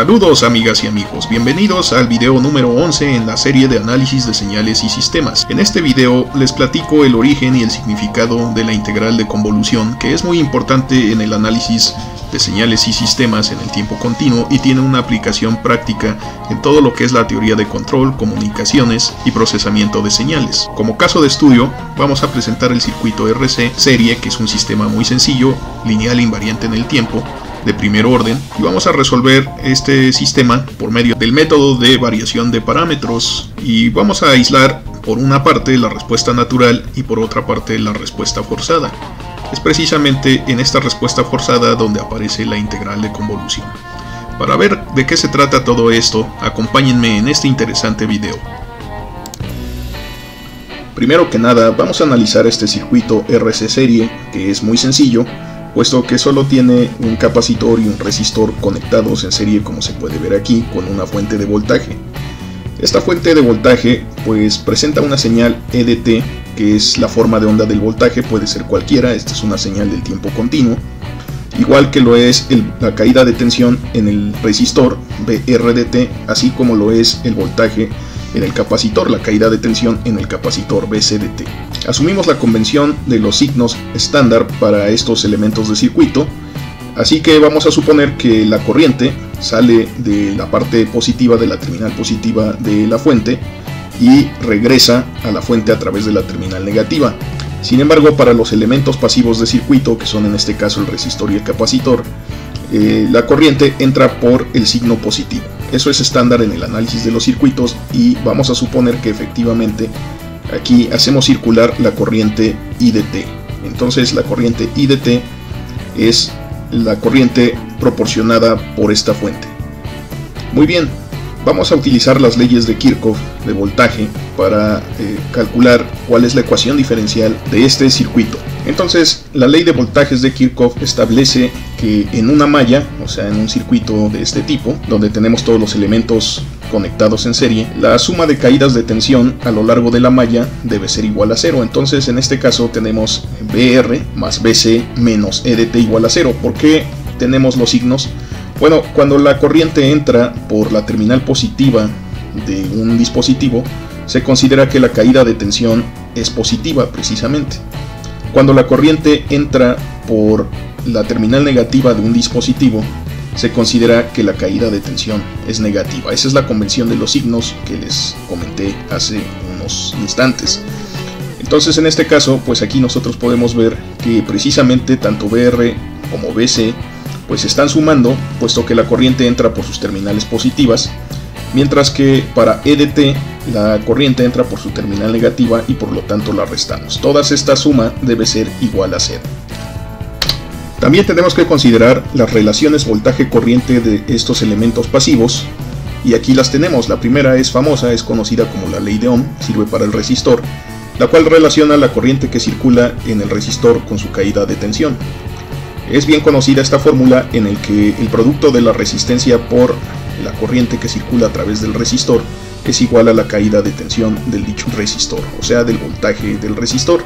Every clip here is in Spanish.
Saludos amigas y amigos, bienvenidos al video número 11 en la serie de análisis de señales y sistemas. En este video les platico el origen y el significado de la integral de convolución, que es muy importante en el análisis de señales y sistemas en el tiempo continuo y tiene una aplicación práctica en todo lo que es la teoría de control, comunicaciones y procesamiento de señales. Como caso de estudio, vamos a presentar el circuito RC serie, que es un sistema muy sencillo, lineal e invariante en el tiempo, de primer orden, y vamos a resolver este sistema por medio del método de variación de parámetros, y vamos a aislar por una parte la respuesta natural y por otra parte la respuesta forzada. Es precisamente en esta respuesta forzada donde aparece la integral de convolución. Para ver de qué se trata todo esto, acompáñenme en este interesante video. Primero que nada, vamos a analizar este circuito RC serie, que es muy sencillo, puesto que solo tiene un capacitor y un resistor conectados en serie, como se puede ver aquí, con una fuente de voltaje. Esta fuente de voltaje pues presenta una señal EDT, que es la forma de onda del voltaje, puede ser cualquiera, esta es una señal del tiempo continuo, igual que lo es la caída de tensión en el resistor VRDT, así como lo es el voltaje en el capacitor, la caída de tensión en el capacitor VCDT. Asumimos la convención de los signos estándar para estos elementos de circuito, así que vamos a suponer que la corriente sale de la parte positiva de la terminal positiva de la fuente y regresa a la fuente a través de la terminal negativa. Sin embargo, para los elementos pasivos de circuito, que son en este caso el resistor y el capacitor, la corriente entra por el signo positivo. Eso es estándar en el análisis de los circuitos y vamos a suponer que efectivamente aquí hacemos circular la corriente IDT. Entonces la corriente IDT es la corriente proporcionada por esta fuente. Muy bien, vamos a utilizar las leyes de Kirchhoff de voltaje para calcular cuál es la ecuación diferencial de este circuito. Entonces, la ley de voltajes de Kirchhoff establece que en una malla, o sea en un circuito de este tipo, donde tenemos todos los elementos conectados en serie, la suma de caídas de tensión a lo largo de la malla debe ser igual a 0. Entonces, en este caso tenemos VR más BC menos EDT igual a 0. ¿Por qué tenemos los signos? Bueno, cuando la corriente entra por la terminal positiva de un dispositivo, se considera que la caída de tensión es positiva precisamente. Cuando la corriente entra por la terminal negativa de un dispositivo, se considera que la caída de tensión es negativa. Esa es la convención de los signos que les comenté hace unos instantes. Entonces, en este caso, pues aquí nosotros podemos ver que precisamente tanto VR como BC pues están sumando, puesto que la corriente entra por sus terminales positivas, mientras que para EDT la corriente entra por su terminal negativa y por lo tanto la restamos. Toda esta suma debe ser igual a 0. También tenemos que considerar las relaciones voltaje-corriente de estos elementos pasivos, y aquí las tenemos. La primera es famosa, es conocida como la ley de Ohm, sirve para el resistor, la cual relaciona la corriente que circula en el resistor con su caída de tensión. Es bien conocida esta fórmula en el que el producto de la resistencia por la corriente que circula a través del resistor es igual a la caída de tensión del dicho resistor, o sea del voltaje del resistor.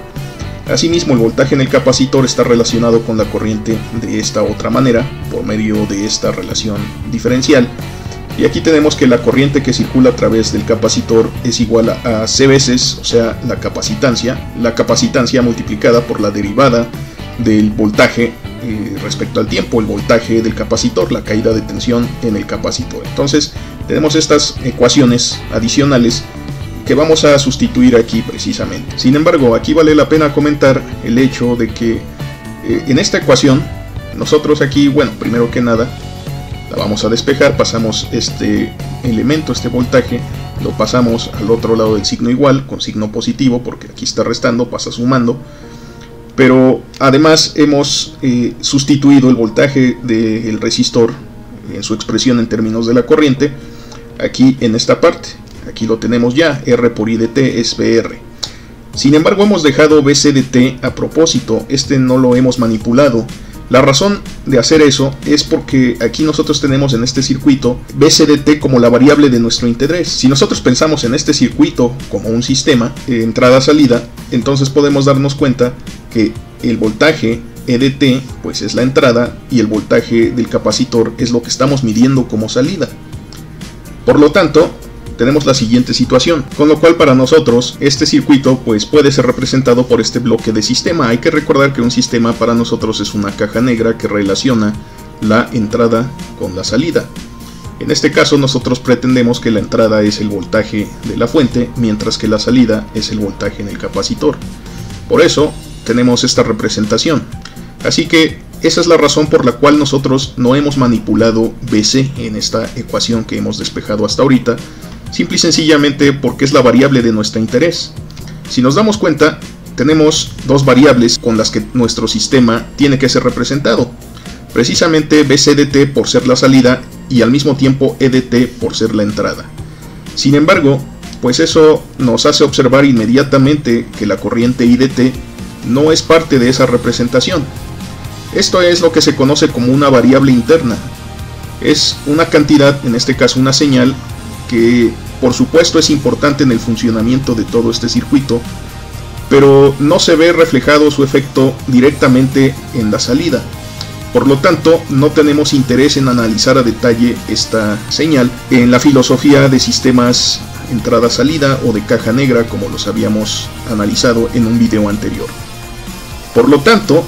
Asimismo, el voltaje en el capacitor está relacionado con la corriente de esta otra manera, por medio de esta relación diferencial. Y aquí tenemos que la corriente que circula a través del capacitor es igual a C veces, o sea la capacitancia multiplicada por la derivada del voltaje respecto al tiempo, el voltaje del capacitor, la caída de tensión en el capacitor. Entonces tenemos estas ecuaciones adicionales que vamos a sustituir aquí precisamente. Sin embargo, aquí vale la pena comentar el hecho de que en esta ecuación nosotros aquí, bueno, primero que nada la vamos a despejar, pasamos este elemento, este voltaje, lo pasamos al otro lado del signo igual, con signo positivo, porque aquí está restando, pasa sumando. Pero además hemos sustituido el voltaje del resistor en su expresión en términos de la corriente aquí en esta parte. Aquí lo tenemos ya, R por IDT es VR. Sin embargo, hemos dejado BCDT a propósito, este no lo hemos manipulado. La razón de hacer eso es porque aquí nosotros tenemos en este circuito BCDT como la variable de nuestro interés. Si nosotros pensamos en este circuito como un sistema, entrada-salida, entonces podemos darnos cuenta que el voltaje EDT pues es la entrada y el voltaje del capacitor es lo que estamos midiendo como salida. Por lo tanto, tenemos la siguiente situación, con lo cual para nosotros este circuito pues puede ser representado por este bloque de sistema. Hay que recordar que un sistema para nosotros es una caja negra que relaciona la entrada con la salida. En este caso nosotros pretendemos que la entrada es el voltaje de la fuente, mientras que la salida es el voltaje en el capacitor. Por eso tenemos esta representación. Así que esa es la razón por la cual nosotros no hemos manipulado BC en esta ecuación que hemos despejado hasta ahorita, simple y sencillamente porque es la variable de nuestro interés. Si nos damos cuenta, tenemos dos variables con las que nuestro sistema tiene que ser representado. Precisamente BCDT por ser la salida y al mismo tiempo EDT por ser la entrada. Sin embargo, pues eso nos hace observar inmediatamente que la corriente IDT no es parte de esa representación. Esto es lo que se conoce como una variable interna. Es una cantidad, en este caso una señal, que por supuesto es importante en el funcionamiento de todo este circuito, pero no se ve reflejado su efecto directamente en la salida. Por lo tanto, no tenemos interés en analizar a detalle esta señal en la filosofía de sistemas entrada-salida o de caja negra, como los habíamos analizado en un video anterior. Por lo tanto,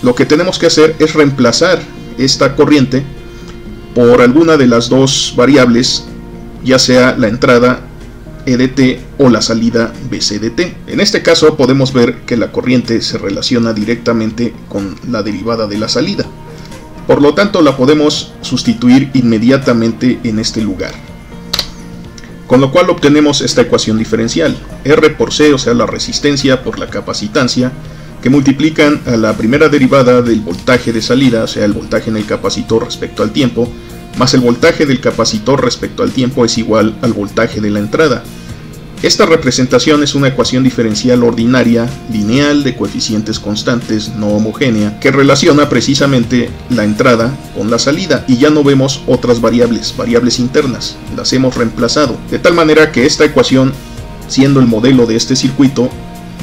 lo que tenemos que hacer es reemplazar esta corriente por alguna de las dos variables, ya sea la entrada EDT o la salida BCDT. En este caso podemos ver que la corriente se relaciona directamente con la derivada de la salida. Por lo tanto, la podemos sustituir inmediatamente en este lugar. Con lo cual obtenemos esta ecuación diferencial. R por C, o sea la resistencia por la capacitancia, que multiplican a la primera derivada del voltaje de salida, o sea el voltaje en el capacitor respecto al tiempo, más el voltaje del capacitor respecto al tiempo es igual al voltaje de la entrada. Esta representación es una ecuación diferencial ordinaria, lineal, de coeficientes constantes, no homogénea, que relaciona precisamente la entrada con la salida, y ya no vemos otras variables internas, las hemos reemplazado, de tal manera que esta ecuación, siendo el modelo de este circuito,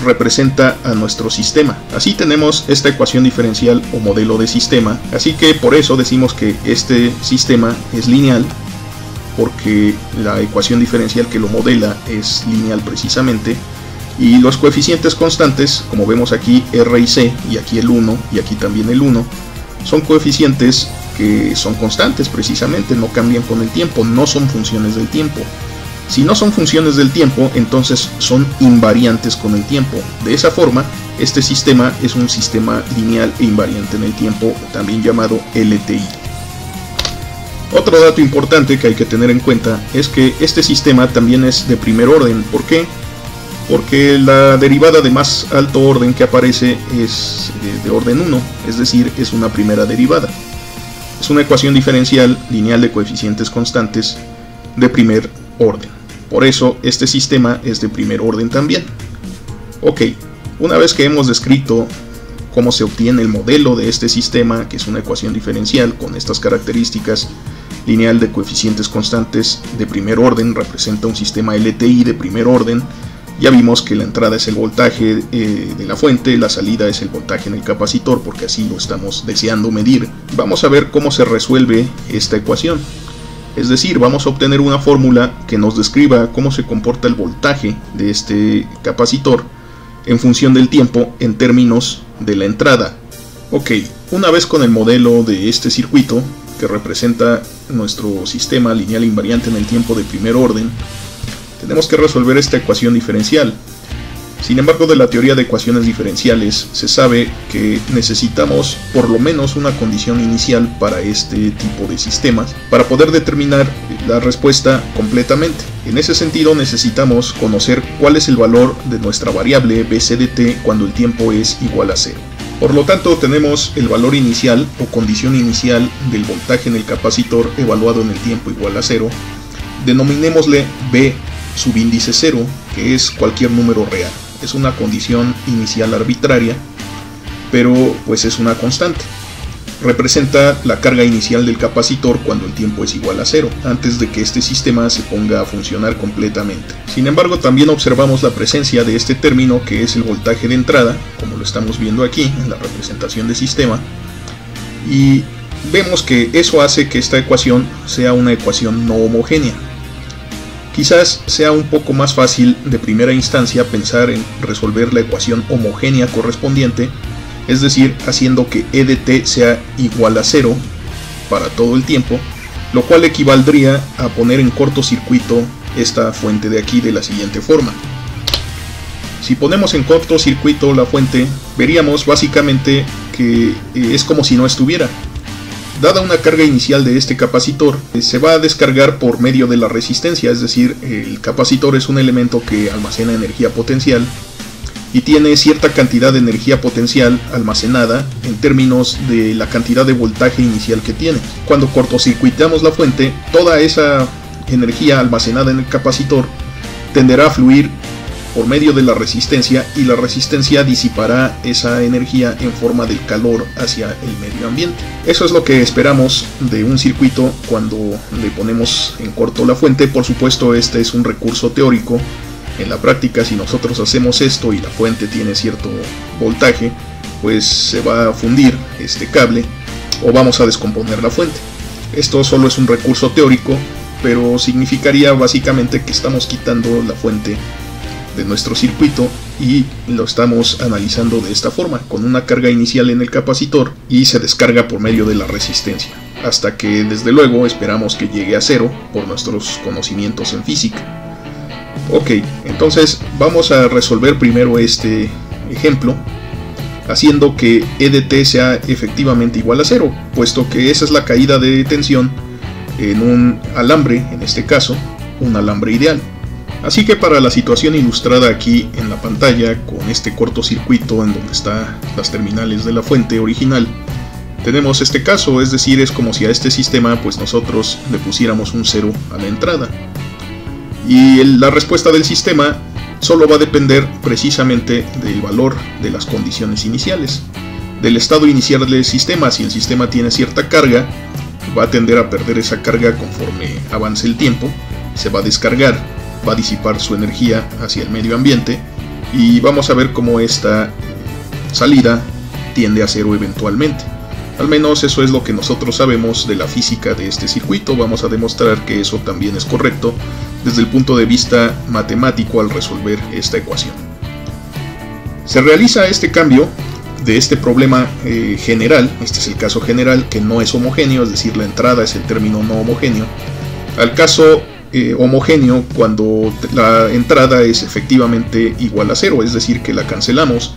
representa a nuestro sistema. Así tenemos esta ecuación diferencial o modelo de sistema, así que por eso decimos que este sistema es lineal, porque la ecuación diferencial que lo modela es lineal precisamente, y los coeficientes constantes, como vemos aquí R y C, y aquí el 1 y aquí también el 1, son coeficientes que son constantes precisamente, no cambian con el tiempo, no son funciones del tiempo. Si no son funciones del tiempo, entonces son invariantes con el tiempo. De esa forma, este sistema es un sistema lineal e invariante en el tiempo, también llamado LTI. Otro dato importante que hay que tener en cuenta es que este sistema también es de primer orden. ¿Por qué? Porque la derivada de más alto orden que aparece es de orden 1, es decir, es una primera derivada. Es una ecuación diferencial lineal de coeficientes constantes de primer orden. Por eso este sistema es de primer orden también. Ok, una vez que hemos descrito cómo se obtiene el modelo de este sistema, que es una ecuación diferencial con estas características, lineal de coeficientes constantes de primer orden, representa un sistema LTI de primer orden. Ya vimos que la entrada es el voltaje de la fuente, la salida es el voltaje en el capacitor, porque así lo estamos deseando medir. Vamos a ver cómo se resuelve esta ecuación. Es decir, vamos a obtener una fórmula que nos describa cómo se comporta el voltaje de este capacitor en función del tiempo en términos de la entrada. Ok, una vez con el modelo de este circuito, que representa nuestro sistema lineal invariante en el tiempo de primer orden, tenemos que resolver esta ecuación diferencial. Sin embargo, de la teoría de ecuaciones diferenciales se sabe que necesitamos por lo menos una condición inicial para este tipo de sistemas para poder determinar la respuesta completamente. En ese sentido, necesitamos conocer cuál es el valor de nuestra variable BCDT cuando el tiempo es igual a 0. Por lo tanto, tenemos el valor inicial o condición inicial del voltaje en el capacitor evaluado en el tiempo igual a 0. Denominémosle B subíndice 0, que es cualquier número real. Es una condición inicial arbitraria, pero pues es una constante. representa la carga inicial del capacitor cuando el tiempo es igual a 0, antes de que este sistema se ponga a funcionar completamente. Sin embargo, también observamos la presencia de este término que es el voltaje de entrada, como lo estamos viendo aquí en la representación de sistema, y vemos que eso hace que esta ecuación sea una ecuación no homogénea. Quizás sea un poco más fácil de primera instancia pensar en resolver la ecuación homogénea correspondiente, es decir, haciendo que E de t sea igual a 0 para todo el tiempo, lo cual equivaldría a poner en cortocircuito esta fuente de aquí de la siguiente forma. Si ponemos en cortocircuito la fuente, veríamos básicamente que es como si no estuviera. Dada una carga inicial de este capacitor, se va a descargar por medio de la resistencia, es decir, el capacitor es un elemento que almacena energía potencial y tiene cierta cantidad de energía potencial almacenada en términos de la cantidad de voltaje inicial que tiene. Cuando cortocircuitamos la fuente, toda esa energía almacenada en el capacitor tenderá a fluir por medio de la resistencia, y la resistencia disipará esa energía en forma del calor hacia el medio ambiente. Eso es lo que esperamos de un circuito cuando le ponemos en corto la fuente. Por supuesto, este es un recurso teórico. En la práctica, si nosotros hacemos esto y la fuente tiene cierto voltaje, pues se va a fundir este cable o vamos a descomponer la fuente. Esto solo es un recurso teórico, pero significaría básicamente que estamos quitando la fuente de nuestro circuito y lo estamos analizando de esta forma, con una carga inicial en el capacitor y se descarga por medio de la resistencia, hasta que desde luego esperamos que llegue a 0 por nuestros conocimientos en física. Ok, entonces vamos a resolver primero este ejemplo haciendo que E de t sea efectivamente igual a 0, puesto que esa es la caída de tensión en un alambre, en este caso un alambre ideal. Así que para la situación ilustrada aquí en la pantalla, con este cortocircuito en donde están las terminales de la fuente original, tenemos este caso, es decir, es como si a este sistema pues nosotros le pusiéramos un 0 a la entrada. Y la respuesta del sistema solo va a depender precisamente del valor de las condiciones iniciales, del estado inicial del sistema. Si el sistema tiene cierta carga, va a tender a perder esa carga conforme avance el tiempo, se va a descargar, va a disipar su energía hacia el medio ambiente y vamos a ver cómo esta salida tiende a 0 eventualmente. Al menos eso es lo que nosotros sabemos de la física de este circuito. Vamos a demostrar que eso también es correcto desde el punto de vista matemático al resolver esta ecuación. Se realiza este cambio de este problema general, este es el caso general que no es homogéneo, es decir, la entrada es el término no homogéneo, al caso homogéneo cuando la entrada es efectivamente igual a 0, es decir, que la cancelamos.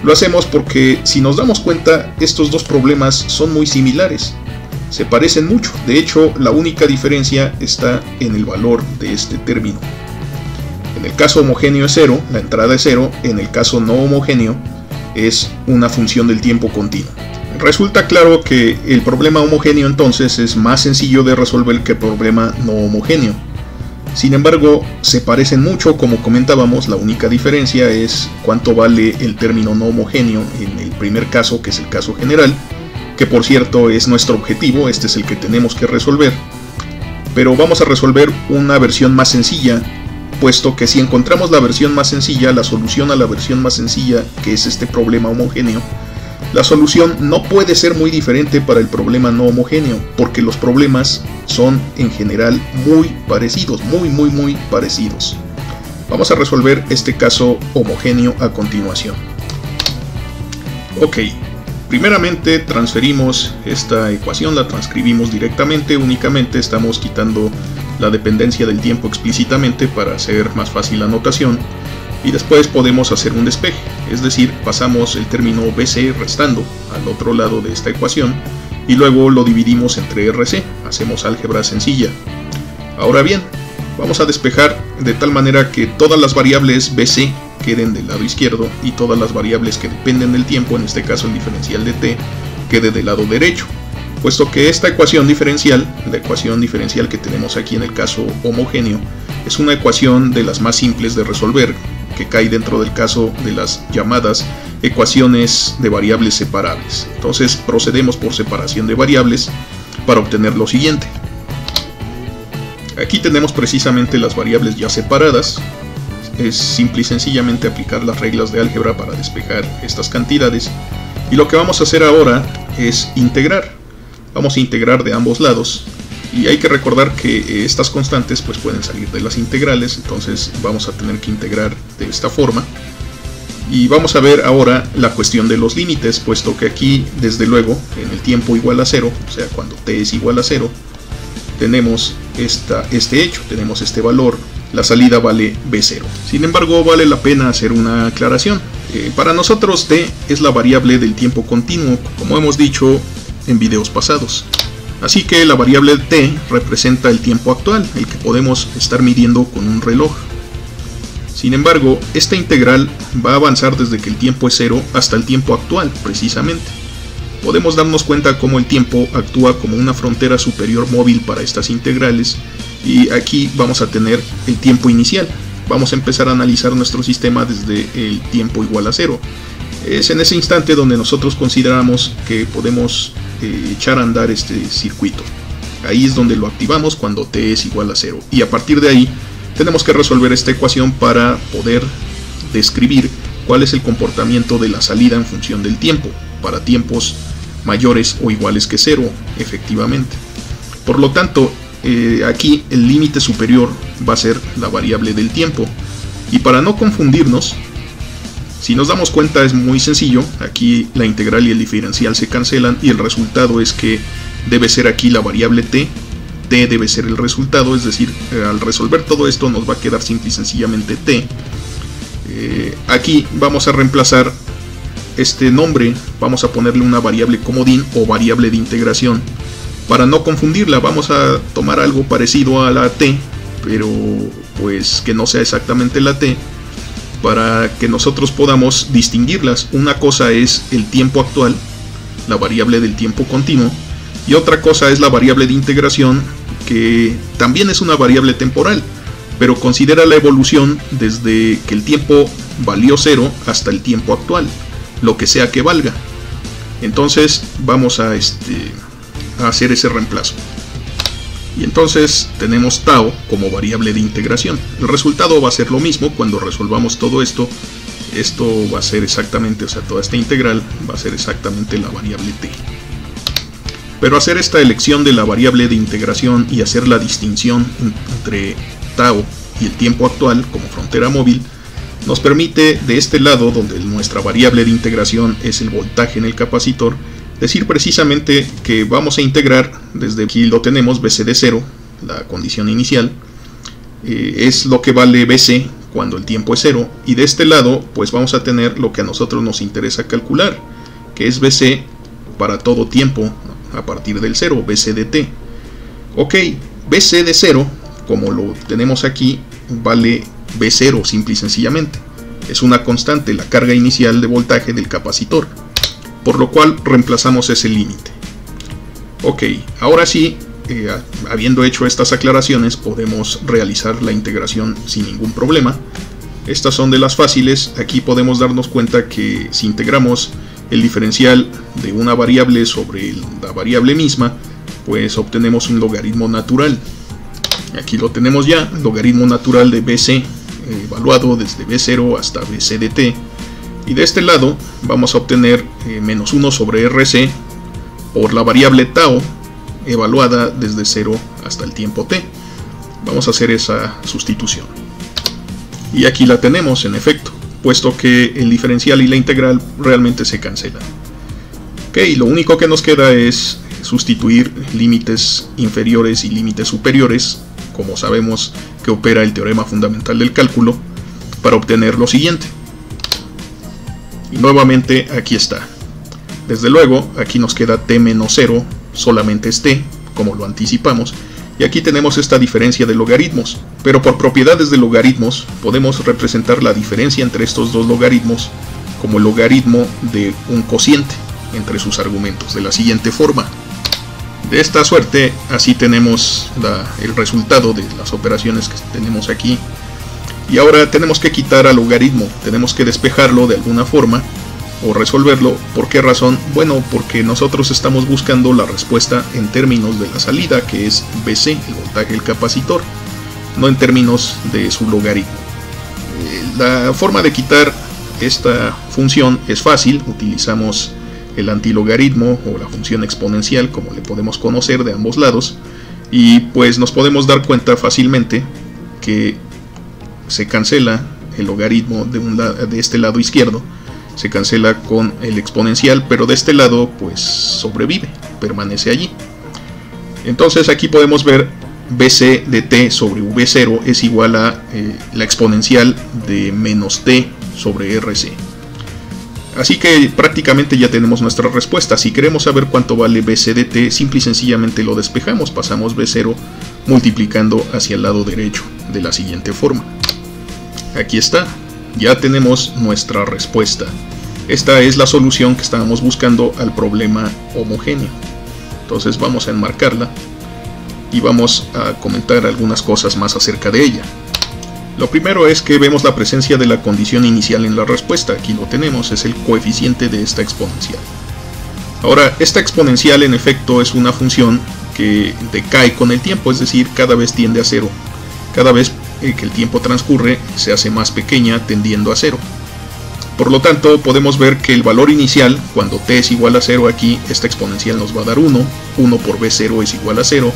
Lo hacemos porque, si nos damos cuenta, estos dos problemas son muy similares, se parecen mucho. De hecho, la única diferencia está en el valor de este término. En el caso homogéneo es 0, la entrada es 0, en el caso no homogéneo es una función del tiempo continuo. Resulta claro que el problema homogéneo entonces es más sencillo de resolver que el problema no homogéneo. Sin embargo, se parecen mucho, como comentábamos. La única diferencia es cuánto vale el término no homogéneo en el primer caso, que es el caso general, que por cierto es nuestro objetivo, este es el que tenemos que resolver. Pero vamos a resolver una versión más sencilla, puesto que si encontramos la versión más sencilla, la solución a la versión más sencilla, que es este problema homogéneo, la solución no puede ser muy diferente para el problema no homogéneo, porque los problemas son en general muy parecidos, muy parecidos. Vamos a resolver este caso homogéneo a continuación. Ok, primeramente transferimos esta ecuación, la transcribimos directamente, únicamente estamos quitando la dependencia del tiempo explícitamente para hacer más fácil la notación. Y después podemos hacer un despeje, es decir, pasamos el término BC restando al otro lado de esta ecuación y luego lo dividimos entre RC, hacemos álgebra sencilla. Ahora bien, vamos a despejar de tal manera que todas las variables BC queden del lado izquierdo y todas las variables que dependen del tiempo, en este caso el diferencial de t, quede del lado derecho, puesto que esta ecuación diferencial, la ecuación diferencial que tenemos aquí en el caso homogéneo, es una ecuación de las más simples de resolver. que cae dentro del caso de las llamadas ecuaciones de variables separables. Entonces procedemos por separación de variables para obtener lo siguiente. Aquí tenemos precisamente las variables ya separadas. Es simple y sencillamente aplicar las reglas de álgebra para despejar estas cantidades. Y lo que vamos a hacer ahora es integrar. Vamos a integrar de ambos lados. Y hay que recordar que estas constantes pues pueden salir de las integrales. Entonces vamos a tener que integrar de esta forma. Y vamos a ver ahora la cuestión de los límites, puesto que aquí, desde luego, en el tiempo igual a 0, o sea, cuando t es igual a 0, tenemos este hecho, tenemos este valor, la salida vale b0. Sin embargo, vale la pena hacer una aclaración. Para nosotros t es la variable del tiempo continuo, como hemos dicho en videos pasados. Así que la variable t representa el tiempo actual, el que podemos estar midiendo con un reloj. Sin embargo, esta integral va a avanzar desde que el tiempo es 0 hasta el tiempo actual, precisamente. Podemos darnos cuenta cómo el tiempo actúa como una frontera superior móvil para estas integrales, y aquí vamos a tener el tiempo inicial. Vamos a empezar a analizar nuestro sistema desde el tiempo igual a 0. Es en ese instante donde nosotros consideramos que podemos echar a andar este circuito. Ahí es donde lo activamos cuando t es igual a 0, y a partir de ahí tenemos que resolver esta ecuación para poder describir cuál es el comportamiento de la salida en función del tiempo, para tiempos mayores o iguales que 0, efectivamente. Por lo tanto, aquí el límite superior va a ser la variable del tiempo. Y para no confundirnos, si nos damos cuenta es muy sencillo. Aquí la integral y el diferencial se cancelan y el resultado es que debe ser aquí la variable t. T debe ser el resultado, es decir, al resolver todo esto nos va a quedar simple y sencillamente t. Aquí vamos a reemplazar este nombre, vamos a ponerle una variable comodín o variable de integración. Para no confundirla vamos a tomar algo parecido a la t, pero pues que no sea exactamente la t, para que nosotros podamos distinguirlas. Una cosa es el tiempo actual, la variable del tiempo continuo, y otra cosa es la variable de integración, que también es una variable temporal, pero considera la evolución desde que el tiempo valió 0 hasta el tiempo actual, lo que sea que valga. Entonces vamos a hacer ese reemplazo. Y entonces tenemos tau como variable de integración. El resultado va a ser lo mismo cuando resolvamos todo esto. Esto va a ser exactamente, o sea, toda esta integral va a ser exactamente la variable t. Pero hacer esta elección de la variable de integración y hacer la distinción entre tau y el tiempo actual como frontera móvil nos permite, de este lado donde nuestra variable de integración es el voltaje en el capacitor, decir precisamente que vamos a integrar, desde aquí lo tenemos, bc de 0, la condición inicial, es lo que vale bc cuando el tiempo es 0, y de este lado pues vamos a tener lo que a nosotros nos interesa calcular, que es bc para todo tiempo a partir del 0, bc de t. Ok, bc de 0, como lo tenemos aquí, vale b0 simple y sencillamente. Es una constante, la carga inicial de voltaje del capacitor, por lo cual reemplazamos ese límite. Ok, ahora sí, habiendo hecho estas aclaraciones, podemos realizar la integración sin ningún problema. Estas son de las fáciles. Aquí podemos darnos cuenta que si integramos el diferencial de una variable sobre la variable misma, pues obtenemos un logaritmo natural. Aquí lo tenemos ya, logaritmo natural de bc, evaluado desde b0 hasta bc de t. Y de este lado vamos a obtener menos 1 sobre rc por la variable tau, evaluada desde 0 hasta el tiempo t. Vamos a hacer esa sustitución. Y aquí la tenemos, en efecto, puesto que el diferencial y la integral realmente se cancelan. Ok, lo único que nos queda es sustituir límites inferiores y límites superiores, como sabemos que opera el teorema fundamental del cálculo, para obtener lo siguiente. Y nuevamente aquí está. Desde luego, aquí nos queda t menos 0, solamente es t, como lo anticipamos, y aquí tenemos esta diferencia de logaritmos, pero por propiedades de logaritmos podemos representar la diferencia entre estos dos logaritmos como el logaritmo de un cociente entre sus argumentos, de la siguiente forma. De esta suerte, así tenemos el resultado de las operaciones que tenemos aquí. Y ahora tenemos que quitar al logaritmo, tenemos que despejarlo de alguna forma o resolverlo. ¿Por qué razón? Bueno, porque nosotros estamos buscando la respuesta en términos de la salida, que es BC, el voltaje del capacitor, no en términos de su logaritmo. La forma de quitar esta función es fácil, utilizamos el antilogaritmo o la función exponencial, como le podemos conocer, de ambos lados, y pues nos podemos dar cuenta fácilmente que se cancela el logaritmo de este lado izquierdo, se cancela con el exponencial, pero de este lado pues sobrevive, permanece allí. Entonces aquí podemos ver BC de t sobre V0 es igual a la exponencial de menos t sobre RC. Así que prácticamente ya tenemos nuestra respuesta. Si queremos saber cuánto vale BC de t, simple y sencillamente lo despejamos, pasamos B0 multiplicando hacia el lado derecho de la siguiente forma. Aquí está, ya tenemos nuestra respuesta. Esta es la solución que estábamos buscando al problema homogéneo. Entonces vamos a enmarcarla y vamos a comentar algunas cosas más acerca de ella. Lo primero es que vemos la presencia de la condición inicial en la respuesta. Aquí lo tenemos, es el coeficiente de esta exponencial. Ahora, esta exponencial en efecto es una función que decae con el tiempo, es decir, cada vez tiende a cero. Cada vez que el tiempo transcurre se hace más pequeña, tendiendo a cero. Por lo tanto, podemos ver que el valor inicial, cuando t es igual a 0 aquí, esta exponencial nos va a dar 1, 1 por b0 es igual a 0,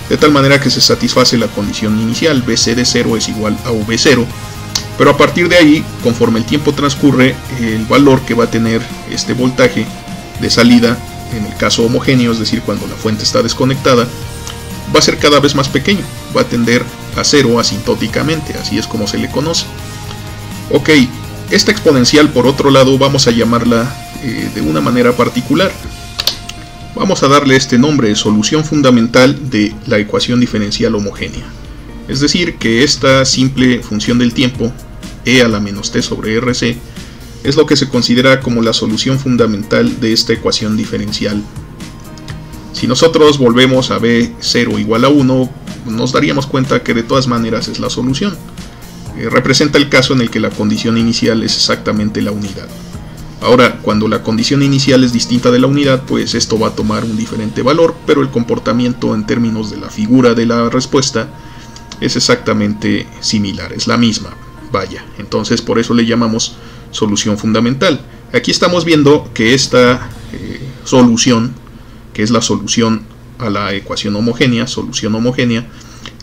de tal manera que se satisface la condición inicial, bc de 0 es igual a v0, pero a partir de ahí, conforme el tiempo transcurre, el valor que va a tener este voltaje de salida, en el caso homogéneo, es decir, cuando la fuente está desconectada, va a ser cada vez más pequeño, va a tender a 0 asintóticamente, así es como se le conoce. Ok, esta exponencial por otro lado vamos a llamarla de una manera particular. Vamos a darle este nombre, solución fundamental de la ecuación diferencial homogénea. Es decir, que esta simple función del tiempo, e a la menos t sobre rc, es lo que se considera como la solución fundamental de esta ecuación diferencial. Si nosotros volvemos a b0 igual a 1, nos daríamos cuenta que de todas maneras es la solución. Representa el caso en el que la condición inicial es exactamente la unidad. Ahora, cuando la condición inicial es distinta de la unidad, pues esto va a tomar un diferente valor, pero el comportamiento en términos de la figura de la respuesta es exactamente similar, es la misma. Vaya, entonces por eso le llamamos solución fundamental. Aquí estamos viendo que esta solución, que es la solución a la ecuación homogénea, solución homogénea,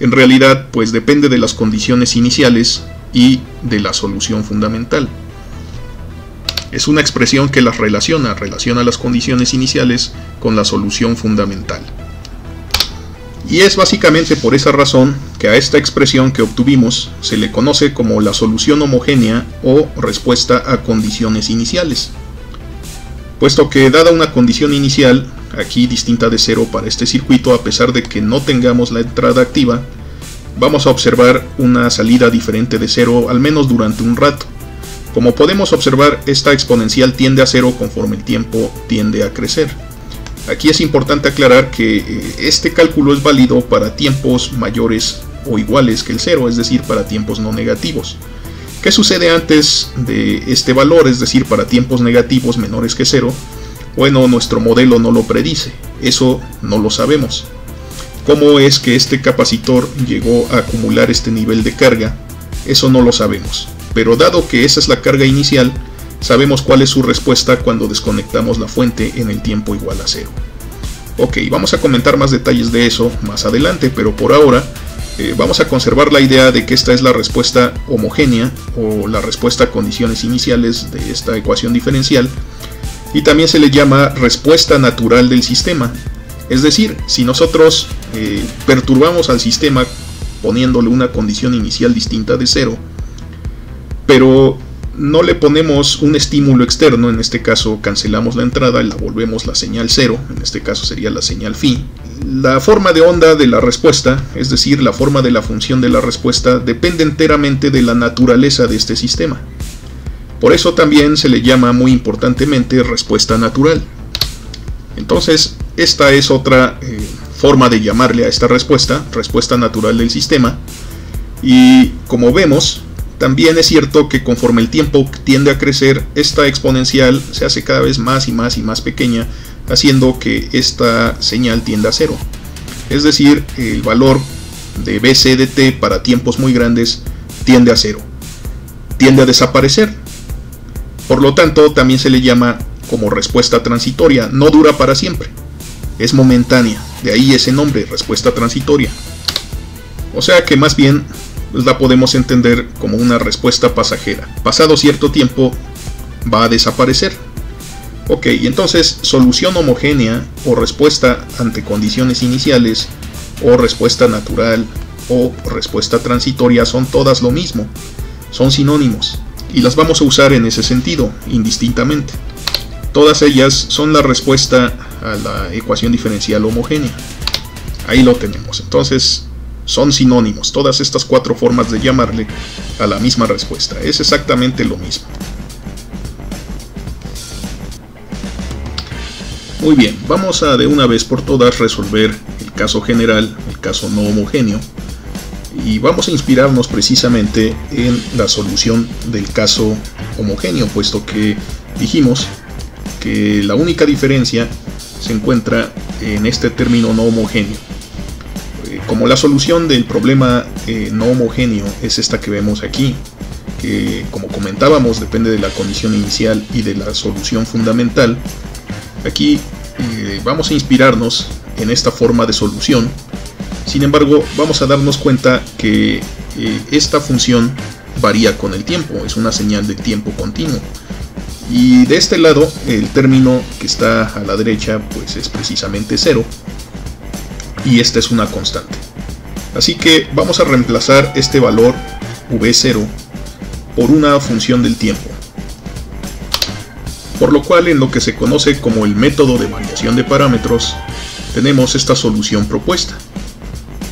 en realidad pues depende de las condiciones iniciales y de la solución fundamental. Es una expresión que las relaciona las condiciones iniciales con la solución fundamental. Y es básicamente por esa razón que a esta expresión que obtuvimos se le conoce como la solución homogénea o respuesta a condiciones iniciales. Puesto que dada una condición inicial, aquí distinta de 0 para este circuito, a pesar de que no tengamos la entrada activa, vamos a observar una salida diferente de 0 al menos durante un rato. Como podemos observar, esta exponencial tiende a 0 conforme el tiempo tiende a crecer. Aquí es importante aclarar que este cálculo es válido para tiempos mayores o iguales que el 0, es decir, para tiempos no negativos. ¿Qué sucede antes de este valor, es decir, para tiempos negativos menores que 0? Bueno, nuestro modelo no lo predice, eso no lo sabemos. ¿Cómo es que este capacitor llegó a acumular este nivel de carga? Eso no lo sabemos, pero dado que esa es la carga inicial, sabemos cuál es su respuesta cuando desconectamos la fuente en el tiempo igual a 0. Ok, vamos a comentar más detalles de eso más adelante, pero por ahora vamos a conservar la idea de que esta es la respuesta homogénea o la respuesta a condiciones iniciales de esta ecuación diferencial, y también se le llama respuesta natural del sistema. Es decir, si nosotros perturbamos al sistema poniéndole una condición inicial distinta de 0, pero no le ponemos un estímulo externo, en este caso cancelamos la entrada y la volvemos la señal 0, en este caso sería la señal phi. La forma de onda de la respuesta, es decir, la forma de la función de la respuesta, depende enteramente de la naturaleza de este sistema. Por eso también se le llama muy importantemente respuesta natural. Entonces, esta es otra forma de llamarle a esta respuesta, respuesta natural del sistema. Y como vemos, También es cierto que conforme el tiempo tiende a crecer, esta exponencial se hace cada vez más y más y más pequeña, haciendo que esta señal tienda a cero. Es decir, el valor de BC de t para tiempos muy grandes tiende a cero, tiende a desaparecer. Por lo tanto, también se le llama como respuesta transitoria, no dura para siempre, es momentánea, de ahí ese nombre, respuesta transitoria. O sea que más bien la podemos entender como una respuesta pasajera. Pasado cierto tiempo va a desaparecer. Ok, entonces solución homogénea o respuesta ante condiciones iniciales o respuesta natural o respuesta transitoria son todas lo mismo, son sinónimos y las vamos a usar en ese sentido, indistintamente. Todas ellas son la respuesta a la ecuación diferencial homogénea. Ahí lo tenemos. Entonces son sinónimos, todas estas cuatro formas de llamarle a la misma respuesta, es exactamente lo mismo. Muy bien, vamos a de una vez por todas resolver el caso general, el caso no homogéneo, y vamos a inspirarnos precisamente en la solución del caso homogéneo, puesto que dijimos que la única diferencia se encuentra en este término no homogéneo. Como la solución del problema no homogéneo es esta que vemos aquí, que como comentábamos depende de la condición inicial y de la solución fundamental, aquí vamos a inspirarnos en esta forma de solución. Sin embargo, vamos a darnos cuenta que esta función varía con el tiempo, es una señal de tiempo continuo. Y de este lado, el término que está a la derecha pues es precisamente 0, y esta es una constante. Así que vamos a reemplazar este valor v0 por una función del tiempo. Por lo cual, en lo que se conoce como el método de variación de parámetros, tenemos esta solución propuesta.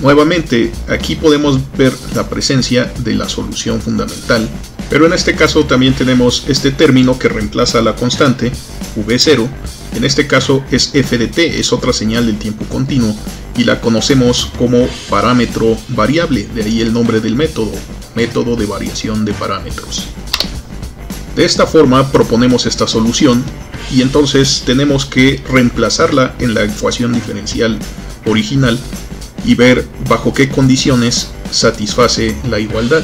Nuevamente, aquí podemos ver la presencia de la solución fundamental, pero en este caso también tenemos este término que reemplaza a la constante, v0, en este caso es f de t, es otra señal del tiempo continuo, y la conocemos como parámetro variable, de ahí el nombre del método, método de variación de parámetros. De esta forma proponemos esta solución, y entonces tenemos que reemplazarla en la ecuación diferencial original, y ver bajo qué condiciones satisface la igualdad.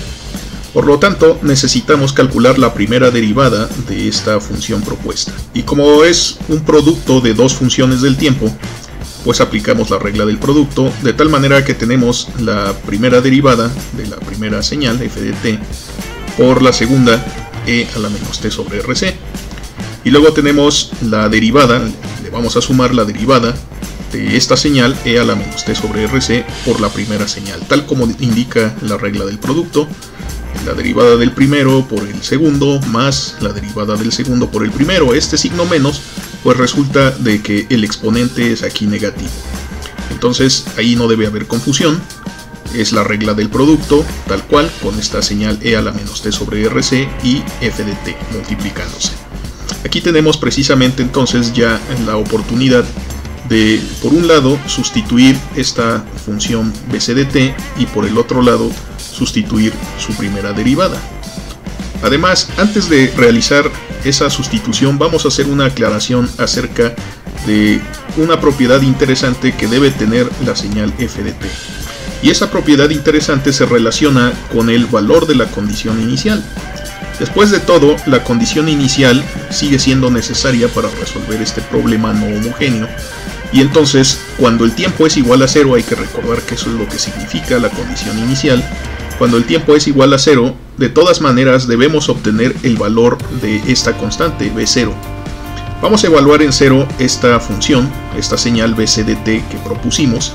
Por lo tanto, necesitamos calcular la primera derivada de esta función propuesta. Y como es un producto de dos funciones del tiempo, pues aplicamos la regla del producto, de tal manera que tenemos la primera derivada de la primera señal, f de t, por la segunda, e a la menos t sobre rc. Y luego tenemos la derivada, le vamos a sumar la derivada de esta señal, e a la menos t sobre rc, por la primera señal, tal como indica la regla del producto. La derivada del primero por el segundo más la derivada del segundo por el primero. Este signo menos, pues resulta de que el exponente es aquí negativo. Entonces ahí no debe haber confusión. Es la regla del producto, tal cual, con esta señal e a la menos t sobre rc y f de t multiplicándose. Aquí tenemos precisamente entonces ya la oportunidad de, por un lado, sustituir esta función bc de t y por el otro lado sustituir su primera derivada. Además, antes de realizar esa sustitución, vamos a hacer una aclaración acerca de una propiedad interesante que debe tener la señal f de t. Y esa propiedad interesante se relaciona con el valor de la condición inicial. Después de todo, la condición inicial sigue siendo necesaria para resolver este problema no homogéneo. Y entonces, cuando el tiempo es igual a 0, hay que recordar que eso es lo que significa la condición inicial. Cuando el tiempo es igual a 0, de todas maneras debemos obtener el valor de esta constante, b0. Vamos a evaluar en 0 esta función, esta señal bc de t que propusimos,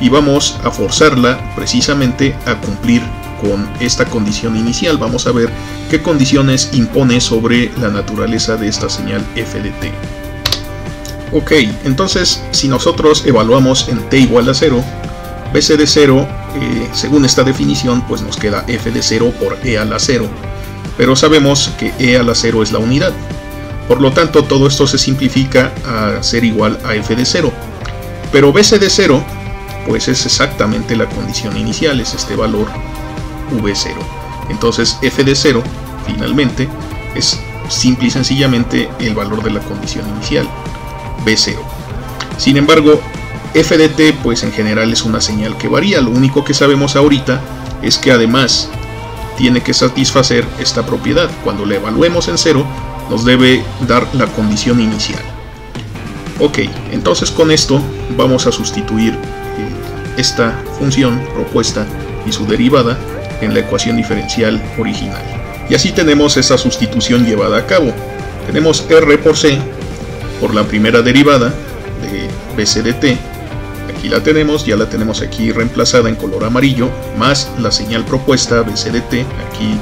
y vamos a forzarla precisamente a cumplir con esta condición inicial. Vamos a ver qué condiciones impone sobre la naturaleza de esta señal f de t. Ok, entonces si nosotros evaluamos en t igual a 0, bc de 0, según esta definición, pues nos queda f de 0 por e a la 0, pero sabemos que e a la 0 es la unidad. Por lo tanto, todo esto se simplifica a ser igual a f de 0, pero bc de 0 pues es exactamente la condición inicial, es este valor v0. Entonces f de 0 finalmente es simple y sencillamente el valor de la condición inicial, b0. Sin embargo, f de t pues en general es una señal que varía. Lo único que sabemos ahorita es que además tiene que satisfacer esta propiedad. Cuando la evaluemos en 0 nos debe dar la condición inicial. Ok, entonces con esto vamos a sustituir esta función propuesta y su derivada en la ecuación diferencial original. Y así tenemos esa sustitución llevada a cabo. Tenemos r por c por la primera derivada de bc de t. Aquí la tenemos, ya la tenemos aquí reemplazada en color amarillo, más la señal propuesta bc de t. Aquí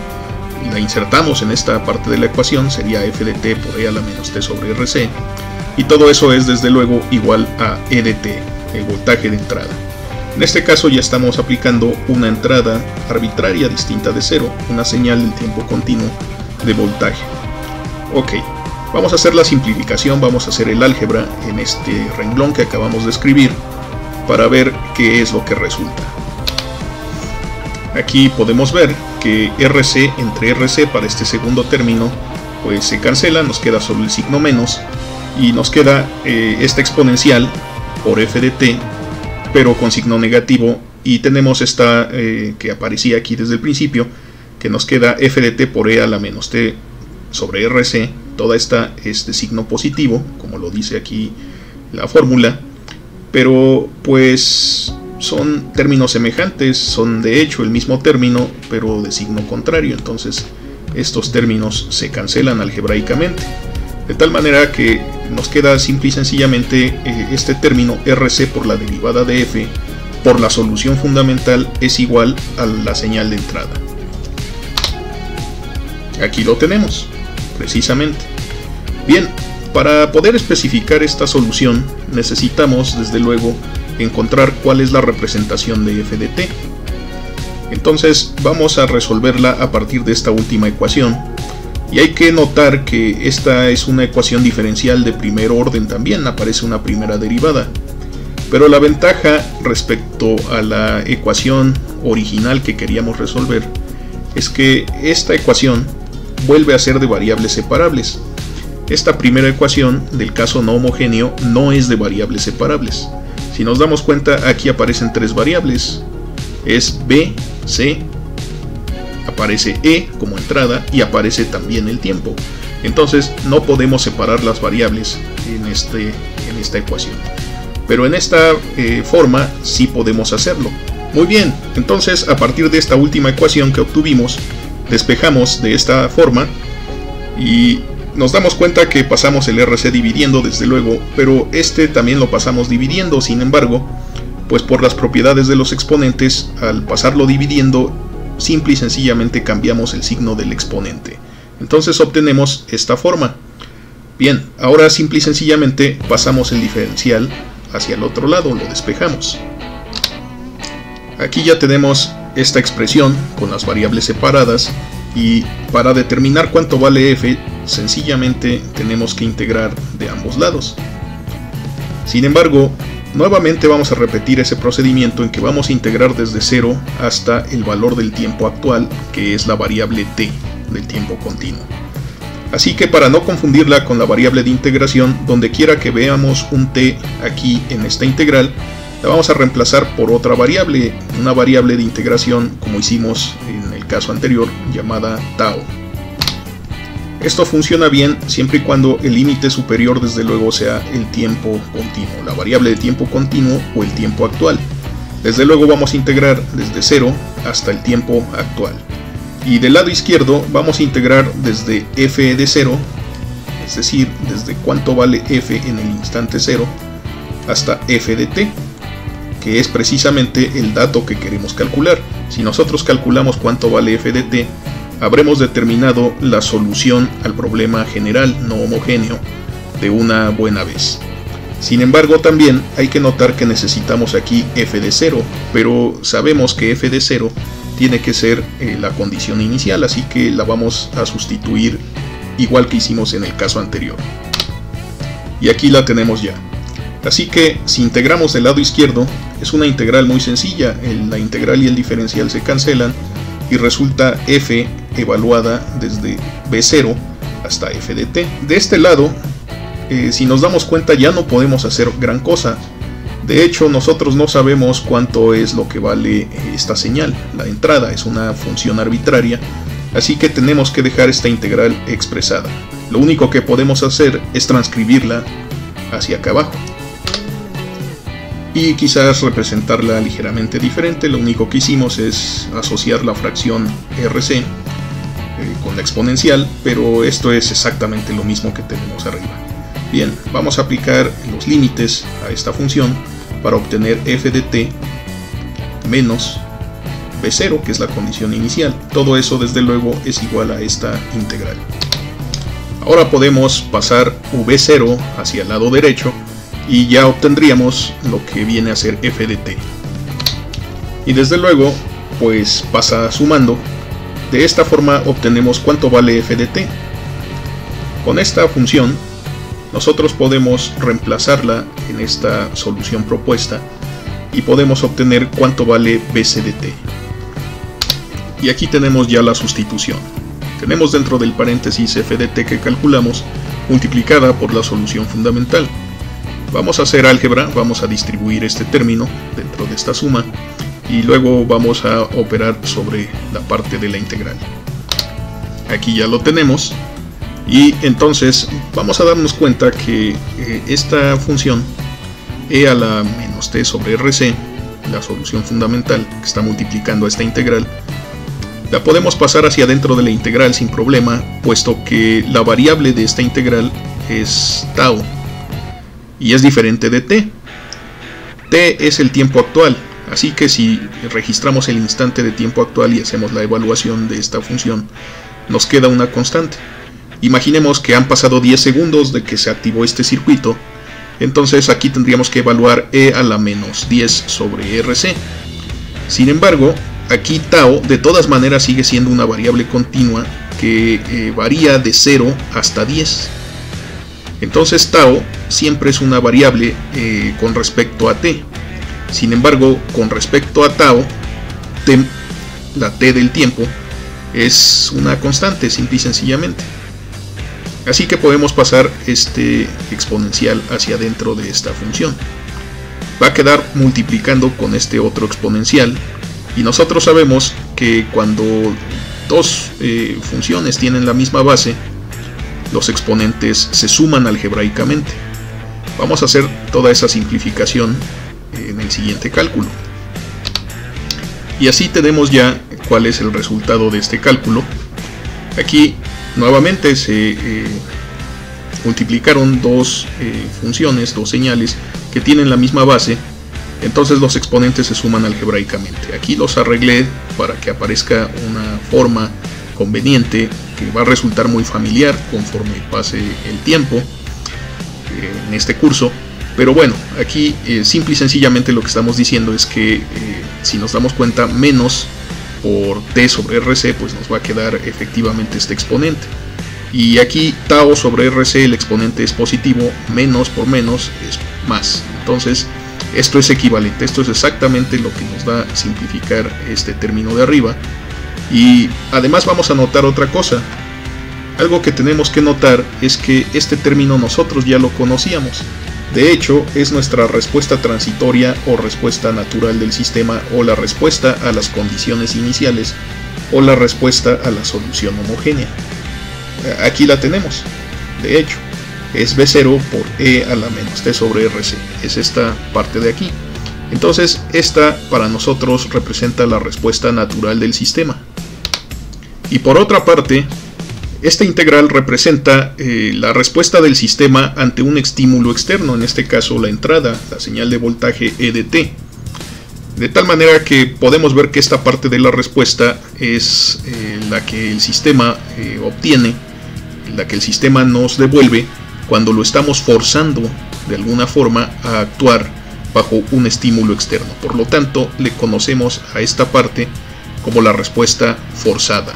la insertamos en esta parte de la ecuación, sería f de t por e a la menos t sobre rc. Y todo eso es desde luego igual a e de t, el voltaje de entrada. En este caso ya estamos aplicando una entrada arbitraria distinta de 0, una señal del tiempo continuo de voltaje. Ok, vamos a hacer la simplificación, vamos a hacer el álgebra en este renglón que acabamos de escribir para ver qué es lo que resulta. Aquí podemos ver que RC entre RC para este segundo término pues se cancela, nos queda solo el signo menos y nos queda esta exponencial por f de t pero con signo negativo, y tenemos esta que aparecía aquí desde el principio, que nos queda f de t por e a la menos t sobre rc. Toda esta es de signo positivo, como lo dice aquí la fórmula, pero pues son términos semejantes, son de hecho el mismo término, pero de signo contrario. Entonces estos términos se cancelan algebraicamente, de tal manera que nos queda simple y sencillamente este término rc por la derivada de f por la solución fundamental es igual a la señal de entrada. Aquí lo tenemos, precisamente. Bien, para poder especificar esta solución necesitamos desde luego encontrar cuál es la representación de f de t. Entonces vamos a resolverla a partir de esta última ecuación. Y hay que notar que esta es una ecuación diferencial de primer orden también, aparece una primera derivada. Pero la ventaja respecto a la ecuación original que queríamos resolver es que esta ecuación vuelve a ser de variables separables. Esta primera ecuación del caso no homogéneo no es de variables separables. Si nos damos cuenta, aquí aparecen tres variables, es b, c, aparece e como entrada y aparece también el tiempo. Entonces no podemos separar las variables en esta ecuación, pero en esta forma sí podemos hacerlo. Muy bien, entonces a partir de esta última ecuación que obtuvimos, despejamos de esta forma y nos damos cuenta que pasamos el RC dividiendo desde luego, pero este también lo pasamos dividiendo. Sin embargo, pues por las propiedades de los exponentes, al pasarlo dividiendo simple y sencillamente cambiamos el signo del exponente. Entonces obtenemos esta forma. Bien, ahora simple y sencillamente pasamos el diferencial hacia el otro lado, lo despejamos. Aquí ya tenemos esta expresión con las variables separadas, y para determinar cuánto vale f, sencillamente tenemos que integrar de ambos lados. Sin embargo, nuevamente vamos a repetir ese procedimiento en que vamos a integrar desde 0 hasta el valor del tiempo actual, que es la variable t del tiempo continuo. Así que para no confundirla con la variable de integración, donde quiera que veamos un t aquí en esta integral, la vamos a reemplazar por otra variable, una variable de integración como hicimos en el caso anterior, llamada tau. Esto funciona bien siempre y cuando el límite superior desde luego sea el tiempo continuo, la variable de tiempo continuo o el tiempo actual. Desde luego vamos a integrar desde 0 hasta el tiempo actual. Y del lado izquierdo vamos a integrar desde f de 0, es decir, desde cuánto vale f en el instante 0, hasta f de t, que es precisamente el dato que queremos calcular. Si nosotros calculamos cuánto vale f de t, habremos determinado la solución al problema general no homogéneo de una buena vez. Sin embargo, también hay que notar que necesitamos aquí f de 0, pero sabemos que f de 0 tiene que ser la condición inicial, así que la vamos a sustituir igual que hicimos en el caso anterior. Y aquí la tenemos ya. Así que si integramos del lado izquierdo, es una integral muy sencilla, la integral y el diferencial se cancelan y resulta f evaluada desde b0 hasta f de t. De este lado, si nos damos cuenta, ya no podemos hacer gran cosa. De hecho, nosotros no sabemos cuánto es lo que vale esta señal. La entrada es una función arbitraria, así que tenemos que dejar esta integral expresada. Lo único que podemos hacer es transcribirla hacia acá abajo y quizás representarla ligeramente diferente. Lo único que hicimos es asociar la fracción RC con la exponencial, pero esto es exactamente lo mismo que tenemos arriba. Bien, vamos a aplicar los límites a esta función para obtener f de t menos b0, que es la condición inicial. Todo eso desde luego es igual a esta integral. Ahora podemos pasar v0 hacia el lado derecho y ya obtendríamos lo que viene a ser f de t. Y desde luego, pues pasa sumando. De esta forma obtenemos cuánto vale f de t. Con esta función, nosotros podemos reemplazarla en esta solución propuesta y podemos obtener cuánto vale bc de t. Y aquí tenemos ya la sustitución. Tenemos dentro del paréntesis f de t que calculamos multiplicada por la solución fundamental. Vamos a hacer álgebra, vamos a distribuir este término dentro de esta suma y luego vamos a operar sobre la parte de la integral. Aquí ya lo tenemos y entonces vamos a darnos cuenta que esta función e a la menos t sobre rc, la solución fundamental que está multiplicando esta integral, la podemos pasar hacia dentro de la integral sin problema, puesto que la variable de esta integral es tau y es diferente de t. T es el tiempo actual, así que si registramos el instante de tiempo actual y hacemos la evaluación de esta función, nos queda una constante. Imaginemos que han pasado 10 segundos de que se activó este circuito, entonces aquí tendríamos que evaluar e a la menos 10 sobre rc. Sin embargo, aquí tau de todas maneras sigue siendo una variable continua que varía de 0 hasta 10. Entonces tau siempre es una variable con respecto a t. Sin embargo, con respecto a tau, la t del tiempo es una constante, simple y sencillamente. Así que podemos pasar este exponencial hacia dentro de esta función. Va a quedar multiplicando con este otro exponencial. Y nosotros sabemos que cuando dos funciones tienen la misma base, los exponentes se suman algebraicamente. Vamos a hacer toda esa simplificación en el siguiente cálculo. Y así tenemos ya cuál es el resultado de este cálculo. Aquí nuevamente se multiplicaron dos funciones, dos señales que tienen la misma base. Entonces los exponentes se suman algebraicamente. Aquí los arreglé para que aparezca una forma conveniente que va a resultar muy familiar conforme pase el tiempo en este curso. Pero bueno, aquí simple y sencillamente lo que estamos diciendo es que si nos damos cuenta, menos por t sobre rc, pues nos va a quedar efectivamente este exponente. Y aquí tau sobre rc, el exponente es positivo, menos por menos es más. Entonces esto es equivalente, esto es exactamente lo que nos va a simplificar este término de arriba. Y además vamos a notar otra cosa. Algo que tenemos que notar es que este término nosotros ya lo conocíamos. De hecho, es nuestra respuesta transitoria o respuesta natural del sistema, o la respuesta a las condiciones iniciales, o la respuesta a la solución homogénea. Aquí la tenemos. De hecho, es b0 por e a la menos t sobre rc. Es esta parte de aquí. Entonces, esta para nosotros representa la respuesta natural del sistema. Y por otra parte, esta integral representa la respuesta del sistema ante un estímulo externo, en este caso la entrada, la señal de voltaje E de t. De tal manera que podemos ver que esta parte de la respuesta es la que el sistema obtiene, la que el sistema nos devuelve cuando lo estamos forzando de alguna forma a actuar bajo un estímulo externo. Por lo tanto, le conocemos a esta parte como la respuesta forzada.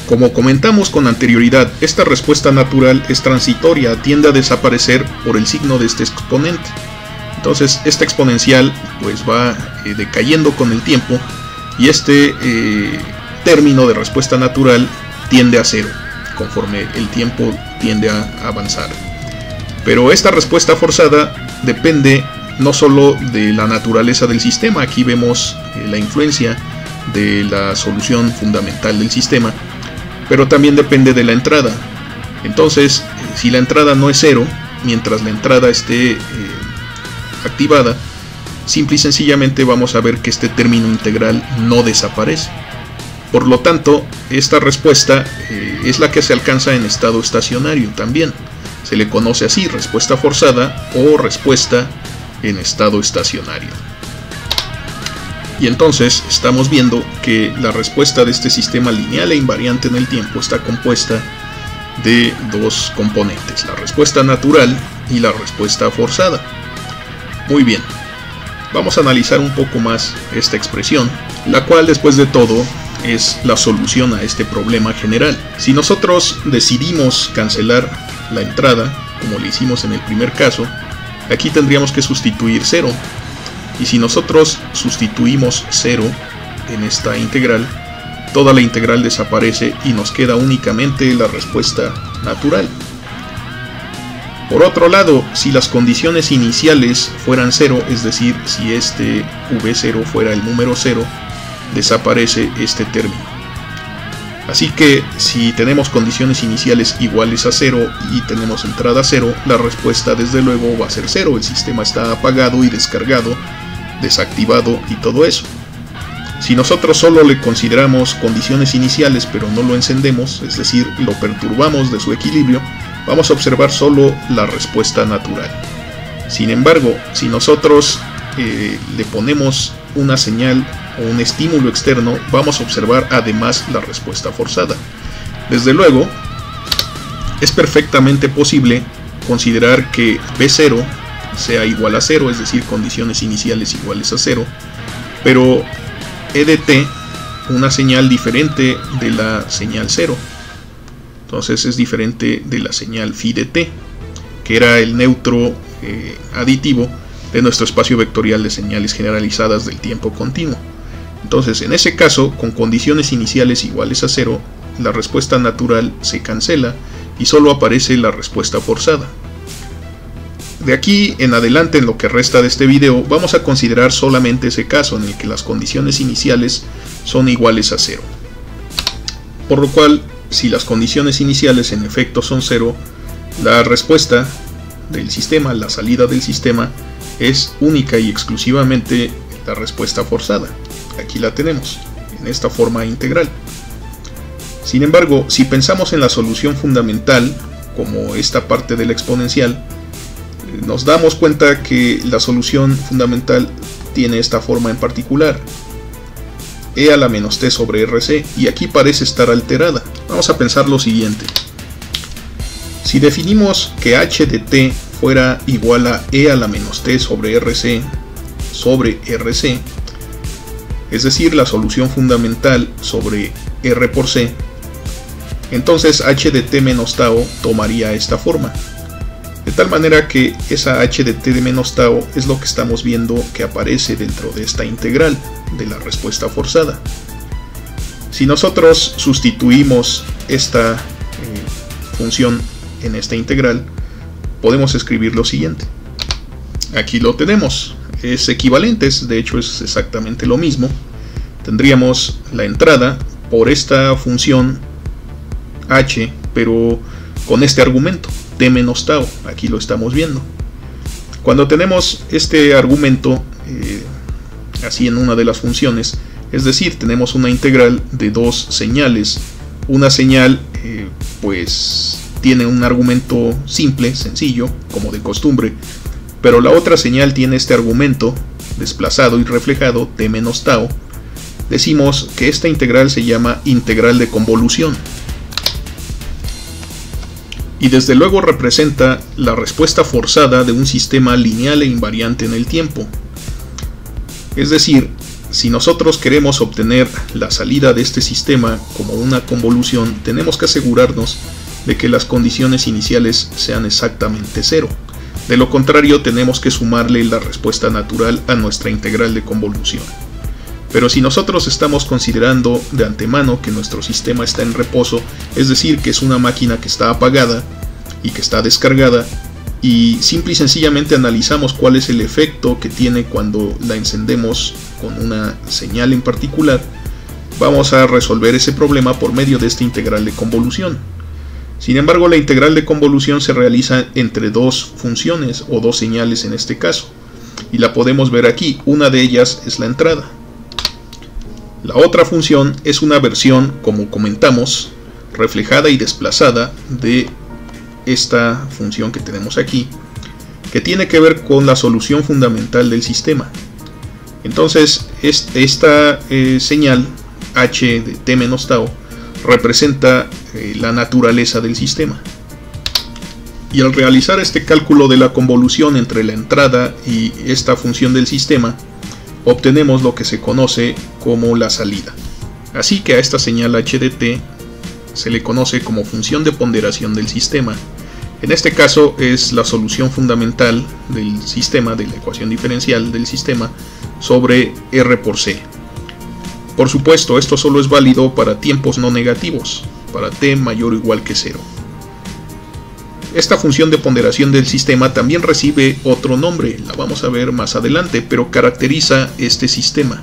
Como comentamos con anterioridad, esta respuesta natural es transitoria, tiende a desaparecer por el signo de este exponente. Entonces esta exponencial pues va decayendo con el tiempo y este término de respuesta natural tiende a 0 conforme el tiempo tiende a avanzar. Pero esta respuesta forzada depende no solo de la naturaleza del sistema, aquí vemos la influencia de la solución fundamental del sistema, pero también depende de la entrada. Entonces, si la entrada no es 0, mientras la entrada esté activada, simple y sencillamente vamos a ver que este término integral no desaparece. Por lo tanto, esta respuesta es la que se alcanza en estado estacionario también. Se le conoce así, respuesta forzada o respuesta en estado estacionario. Y entonces estamos viendo que la respuesta de este sistema lineal e invariante en el tiempo está compuesta de dos componentes, la respuesta natural y la respuesta forzada. Muy bien, vamos a analizar un poco más esta expresión, la cual después de todo es la solución a este problema general. Si nosotros decidimos cancelar la entrada, como lo hicimos en el primer caso, aquí tendríamos que sustituir 0. Y si nosotros sustituimos 0 en esta integral, toda la integral desaparece y nos queda únicamente la respuesta natural. Por otro lado, si las condiciones iniciales fueran 0, es decir, si este v0 fuera el número 0, desaparece este término. Así que si tenemos condiciones iniciales iguales a 0 y tenemos entrada 0, la respuesta desde luego va a ser 0. El sistema está apagado y descargado, desactivado y todo eso. Si nosotros solo le consideramos condiciones iniciales pero no lo encendemos, es decir, lo perturbamos de su equilibrio, vamos a observar solo la respuesta natural. Sin embargo, si nosotros le ponemos una señal o un estímulo externo, vamos a observar además la respuesta forzada. Desde luego, es perfectamente posible considerar que V0 sea igual a 0, es decir, condiciones iniciales iguales a 0, pero E de t, una señal diferente de la señal 0. Entonces es diferente de la señal phi de t, que era el neutro aditivo de nuestro espacio vectorial de señales generalizadas del tiempo continuo. Entonces, en ese caso, con condiciones iniciales iguales a 0, la respuesta natural se cancela y solo aparece la respuesta forzada. De aquí en adelante, en lo que resta de este video, vamos a considerar solamente ese caso en el que las condiciones iniciales son iguales a 0. Por lo cual, si las condiciones iniciales en efecto son 0, la respuesta del sistema, la salida del sistema, es única y exclusivamente la respuesta forzada. Aquí la tenemos, en esta forma integral. Sin embargo, si pensamos en la solución fundamental, como esta parte de la exponencial, nos damos cuenta que la solución fundamental tiene esta forma en particular, e a la menos t sobre rc, y aquí parece estar alterada. Vamos a pensar lo siguiente. Si definimos que h de t fuera igual a e a la menos t sobre rc, es decir, la solución fundamental sobre r por c, entonces h de t menos tau tomaría esta forma. De tal manera que esa h de t de menos tau es lo que estamos viendo que aparece dentro de esta integral de la respuesta forzada. Si nosotros sustituimos esta función en esta integral, podemos escribir lo siguiente. Aquí lo tenemos, es equivalente, de hecho es exactamente lo mismo. Tendríamos la entrada por esta función h, pero con este argumento, t menos tau, aquí lo estamos viendo. Cuando tenemos este argumento así en una de las funciones, es decir, tenemos una integral de dos señales. Una señal pues tiene un argumento simple, sencillo, como de costumbre, pero la otra señal tiene este argumento desplazado y reflejado, t menos tau. Decimos que esta integral se llama integral de convolución. Y desde luego representa la respuesta forzada de un sistema lineal e invariante en el tiempo. Es decir, si nosotros queremos obtener la salida de este sistema como una convolución, tenemos que asegurarnos de que las condiciones iniciales sean exactamente 0. De lo contrario, tenemos que sumarle la respuesta natural a nuestra integral de convolución. Pero si nosotros estamos considerando de antemano que nuestro sistema está en reposo, es decir, que es una máquina que está apagada y que está descargada, y simple y sencillamente analizamos cuál es el efecto que tiene cuando la encendemos con una señal en particular, vamos a resolver ese problema por medio de esta integral de convolución. Sin embargo, la integral de convolución se realiza entre dos funciones o dos señales en este caso, y la podemos ver aquí. Una de ellas es la entrada. La otra función es una versión, como comentamos, reflejada y desplazada de esta función que tenemos aquí, que tiene que ver con la solución fundamental del sistema. Entonces, esta señal h de t menos tau representa la naturaleza del sistema. Y al realizar este cálculo de la convolución entre la entrada y esta función del sistema, obtenemos lo que se conoce como la salida. Así que a esta señal h de t se le conoce como función de ponderación del sistema. En este caso es la solución fundamental del sistema, de la ecuación diferencial del sistema, sobre r por c. Por supuesto, esto solo es válido para tiempos no negativos, para t mayor o igual que 0. Esta función de ponderación del sistema también recibe otro nombre, la vamos a ver más adelante, pero caracteriza este sistema.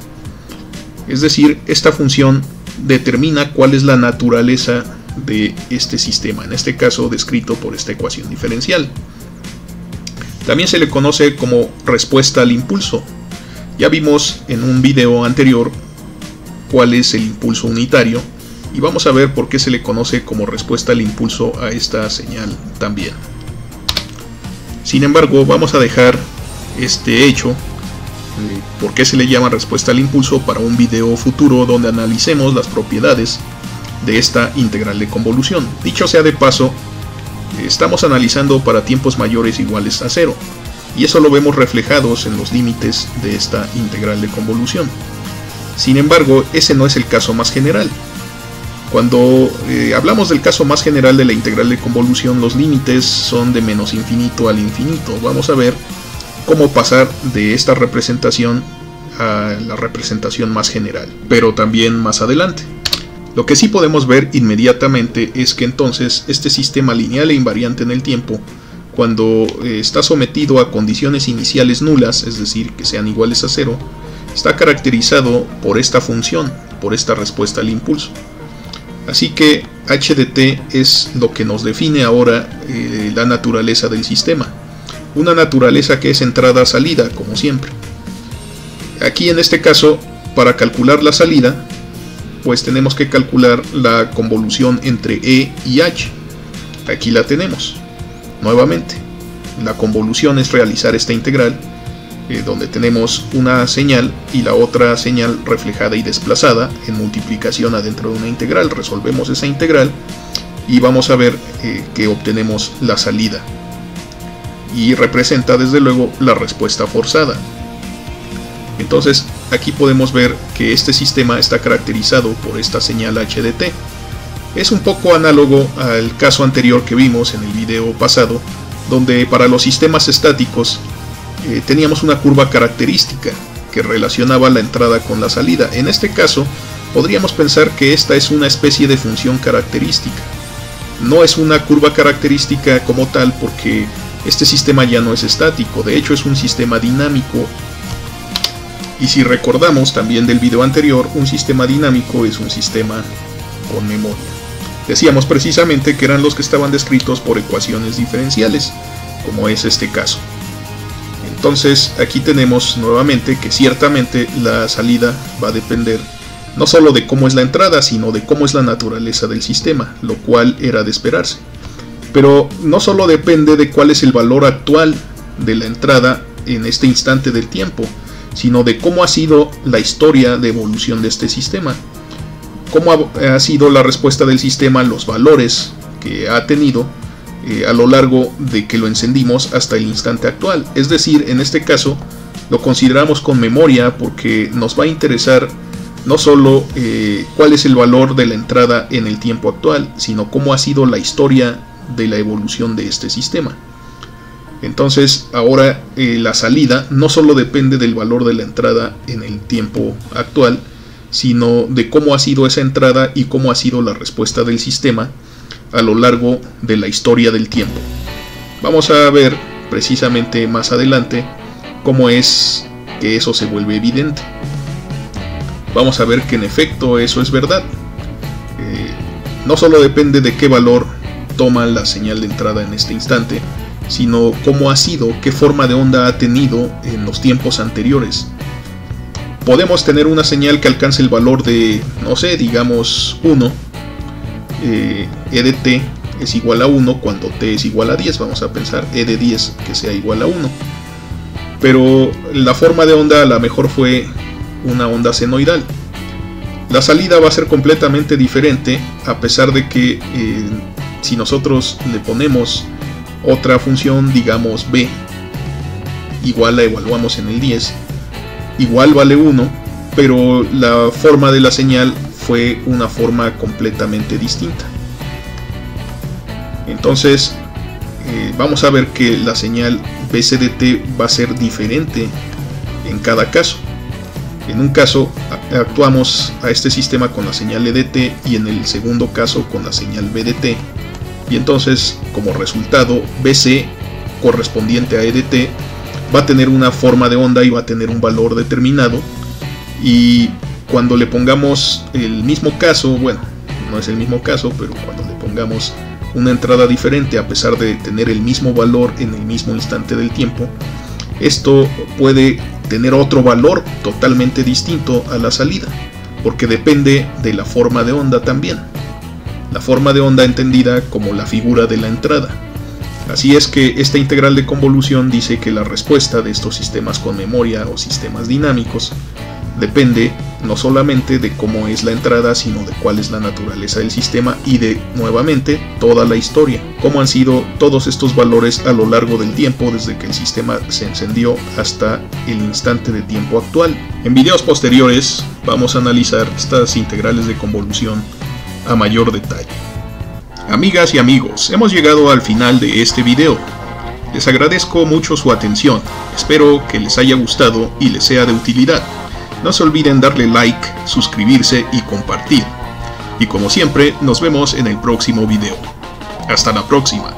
Es decir, esta función determina cuál es la naturaleza de este sistema, en este caso descrito por esta ecuación diferencial. También se le conoce como respuesta al impulso. Ya vimos en un video anterior cuál es el impulso unitario, y vamos a ver por qué se le conoce como respuesta al impulso a esta señal también. Sin embargo, vamos a dejar este hecho, por qué se le llama respuesta al impulso, para un video futuro donde analicemos las propiedades de esta integral de convolución. Dicho sea de paso, estamos analizando para tiempos mayores iguales a 0, y eso lo vemos reflejados en los límites de esta integral de convolución. Sin embargo, ese no es el caso más general. Cuando hablamos del caso más general de la integral de convolución, los límites son de menos infinito al infinito. Vamos a ver cómo pasar de esta representación a la representación más general, pero también más adelante. Lo que sí podemos ver inmediatamente es que entonces este sistema lineal e invariante en el tiempo, cuando está sometido a condiciones iniciales nulas, es decir, que sean iguales a 0, está caracterizado por esta función, por esta respuesta al impulso. Así que h de t es lo que nos define ahora la naturaleza del sistema. Una naturaleza que es entrada-salida, como siempre. Aquí en este caso, para calcular la salida, pues tenemos que calcular la convolución entre e y h. Aquí la tenemos. Nuevamente, la convolución es realizar esta integral, donde tenemos una señal y la otra señal reflejada y desplazada en multiplicación adentro de una integral. Resolvemos esa integral y vamos a ver que obtenemos la salida, y representa desde luego la respuesta forzada. Entonces aquí podemos ver que este sistema está caracterizado por esta señal h de t. Es un poco análogo al caso anterior que vimos en el video pasado, donde para los sistemas estáticos teníamos una curva característica que relacionaba la entrada con la salida. En este caso podríamos pensar que esta es una especie de función característica. No es una curva característica como tal, porque este sistema ya no es estático, de hecho es un sistema dinámico. Y si recordamos también del video anterior, un sistema dinámico es un sistema con memoria. Decíamos precisamente que eran los que estaban descritos por ecuaciones diferenciales, como es este caso. Entonces aquí tenemos nuevamente que ciertamente la salida va a depender no solo de cómo es la entrada, sino de cómo es la naturaleza del sistema, lo cual era de esperarse. Pero no solo depende de cuál es el valor actual de la entrada en este instante del tiempo, sino de cómo ha sido la historia de evolución de este sistema, cómo ha sido la respuesta del sistema, los valores que ha tenido a lo largo de que lo encendimos hasta el instante actual. Es decir, en este caso lo consideramos con memoria porque nos va a interesar no solo cuál es el valor de la entrada en el tiempo actual, sino cómo ha sido la historia de la evolución de este sistema. Entonces ahora la salida no solo depende del valor de la entrada en el tiempo actual, sino de cómo ha sido esa entrada y cómo ha sido la respuesta del sistema a lo largo de la historia del tiempo. Vamos a ver precisamente más adelante cómo es que eso se vuelve evidente. Vamos a ver que en efecto eso es verdad. No solo depende de qué valor toma la señal de entrada en este instante, sino cómo ha sido, qué forma de onda ha tenido en los tiempos anteriores. Podemos tener una señal que alcance el valor de, no sé, digamos 1, E de t es igual a 1 cuando t es igual a 10, vamos a pensar E de 10 que sea igual a 1. Pero la forma de onda a lo mejor fue una onda senoidal. La salida va a ser completamente diferente, a pesar de que si nosotros le ponemos otra función, digamos b, igual la evaluamos en el 10, igual vale 1, pero la forma de la señal fue una forma completamente distinta. Entonces vamos a ver que la señal bc de t va a ser diferente en cada caso. En un caso actuamos a este sistema con la señal e de t y en el segundo caso con la señal b de t, y entonces como resultado bc correspondiente a e de t va a tener una forma de onda y va a tener un valor determinado, y cuando le pongamos el mismo caso, bueno, no es el mismo caso, pero cuando le pongamos una entrada diferente a pesar de tener el mismo valor en el mismo instante del tiempo, esto puede tener otro valor totalmente distinto a la salida, porque depende de la forma de onda también. La forma de onda entendida como la figura de la entrada. Así es que esta integral de convolución dice que la respuesta de estos sistemas con memoria o sistemas dinámicos depende no solamente de cómo es la entrada, sino de cuál es la naturaleza del sistema y de, nuevamente, toda la historia, cómo han sido todos estos valores a lo largo del tiempo desde que el sistema se encendió hasta el instante de tiempo actual. En videos posteriores vamos a analizar estas integrales de convolución a mayor detalle. Amigas y amigos, hemos llegado al final de este video. Les agradezco mucho su atención, espero que les haya gustado y les sea de utilidad. No se olviden darle like, suscribirse y compartir. Y como siempre, nos vemos en el próximo video. Hasta la próxima.